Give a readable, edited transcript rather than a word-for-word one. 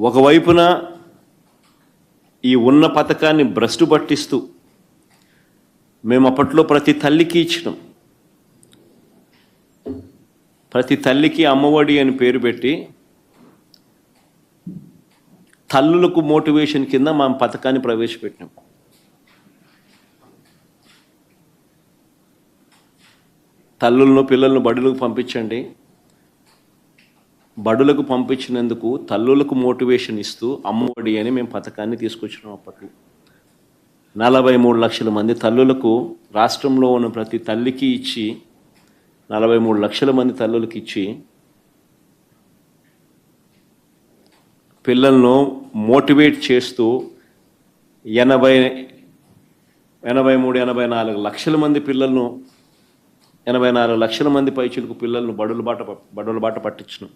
ఒకవైపున ఈ ఉన్న పథకాన్ని భ్రష్టు పట్టిస్తూ మేము అప్పట్లో ప్రతి తల్లికి ఇచ్చినాం. ప్రతి తల్లికి అమ్మఒడి అని పేరు పెట్టి తల్లులకు మోటివేషన్ కింద మా పథకాన్ని ప్రవేశపెట్టినాం. తల్లులను పిల్లలను బడులకు పంపించండి. బడులకు పంపించినందుకు తల్లులకు మోటివేషన్ ఇస్తూ అమ్మఒడి అని మేము పథకాన్ని తీసుకొచ్చినాం. అప్పట్లో 43 లక్షల మంది తల్లులకు రాష్ట్రంలో ఉన్న ప్రతి తల్లికి ఇచ్చి 43 లక్షల మంది తల్లులకు ఇచ్చి పిల్లలను మోటివేట్ చేస్తూ 83-84 లక్షల మంది పిల్లలను 84 లక్షల మంది పైచిలకు పిల్లలను బడుల బాట పట్టించినాం.